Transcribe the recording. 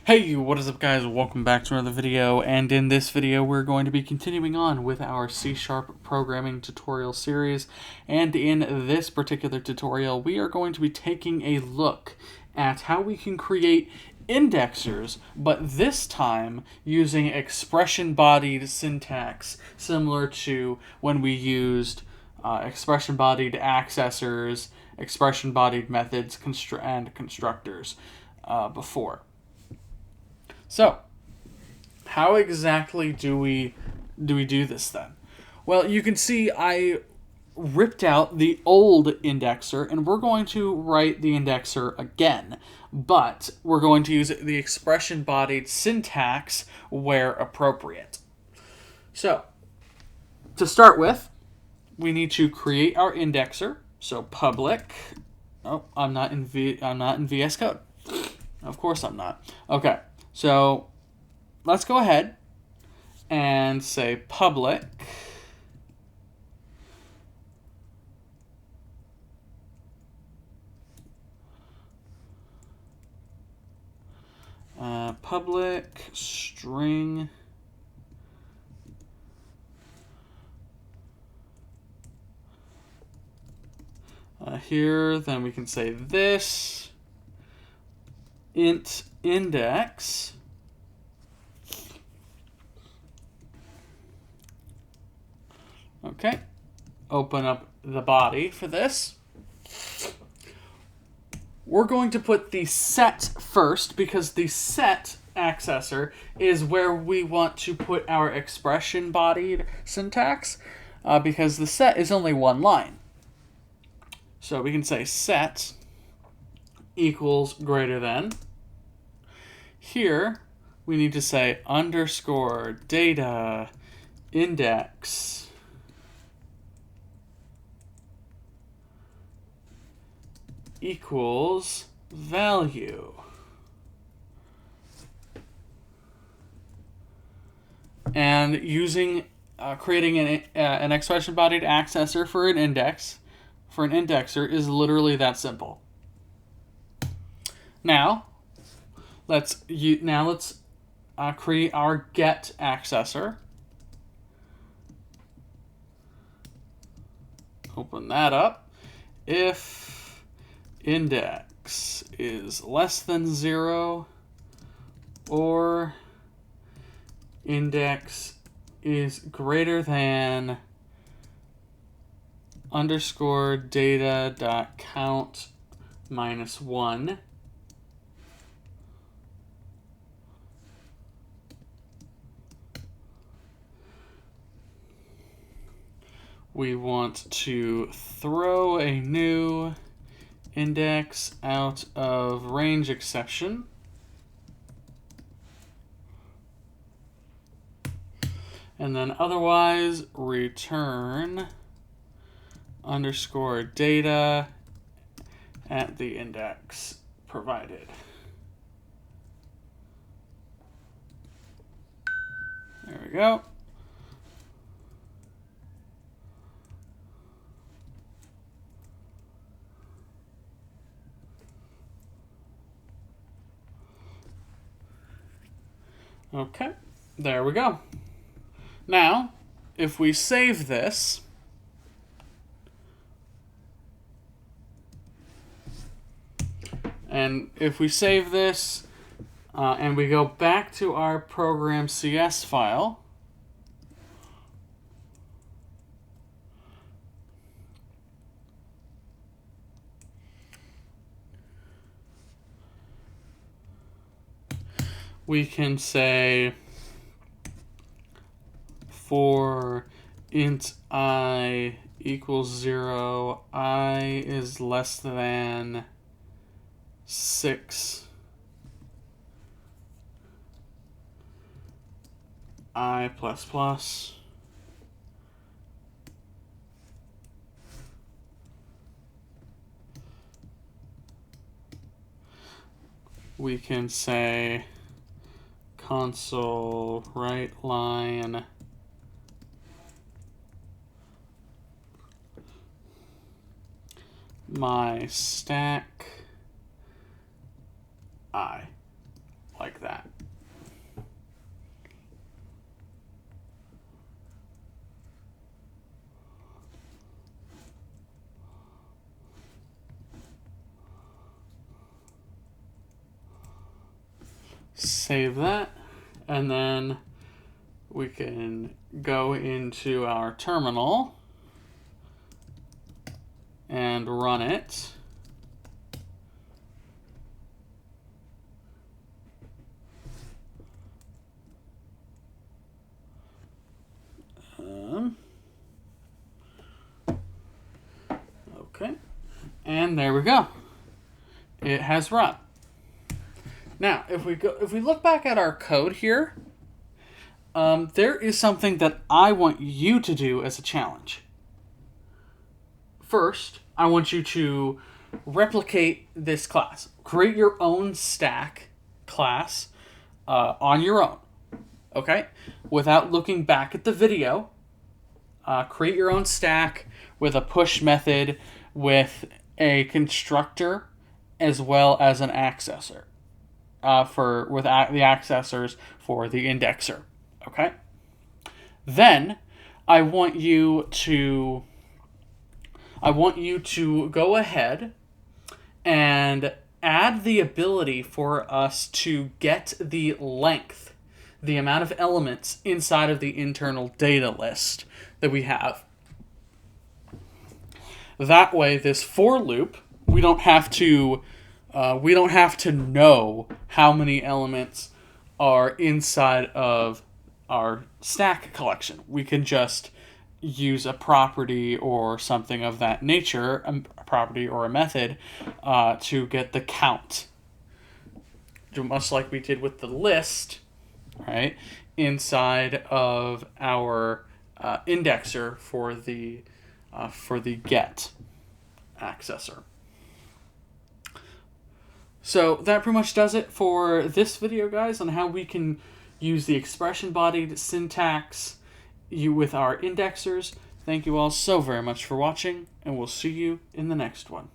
Hey, what is up guys? Welcome back to another video, and in this video we're going to be continuing on with our C# programming tutorial series, and in this particular tutorial we are going to be taking a look at how we can create indexers, but this time using expression-bodied syntax, similar to when we used expression-bodied accessors, expression-bodied methods, and constructors before. So, how exactly do we do this then? Well, you can see I ripped out the old indexer, and we're going to write the indexer again, but we're going to use the expression-bodied syntax where appropriate. So, to start with, we need to create our indexer. So public. Oh, I'm not in VS Code. Of course I'm not. Okay. So let's go ahead and say public public string here. Then we can say this int index okay, open up the body for this. We're going to put the set first because the set accessor is where we want to put our expression bodied syntax, because the set is only one line. So we can say set equals greater than. Here we need to say underscore data index equals value. And using creating an expression-bodied accessor for an indexer is literally that simple. Now let's create our get accessor. Open that up. If index is less than 0 or index is greater than underscore data dot count minus 1, we want to throw a new index out of range exception. And then otherwise return underscore data at the index provided. There we go. Okay, there we go. Now, if we save this, and we go back to our program CS file, we can say for int I equals 0, I is less than 6, I plus plus. We can say console write line my stack I, like that. Save that, and then we can go into our terminal and run it. Okay, and there we go. It has run. Now, if we look back at our code here, there is something that I want you to do as a challenge. First, I want you to replicate this class. Create your own stack class on your own, okay? Without looking back at the video, create your own stack with a push method, with a constructor, as well as an accessor with the accessors for the indexer. Okay. Then I want you to go ahead and add the ability for us to get the length, the amount of elements inside of the internal data list that we have. That way, this for loop, we don't have to know how many elements are inside of our stack collection. We can just use a property or something of that nature, a property or a method, to get the count. Much like we did with the list, right? Inside of our indexer for the get accessor. So that pretty much does it for this video, guys, on how we can use the expression-bodied syntax with our indexers. Thank you all so very much for watching, and we'll see you in the next one.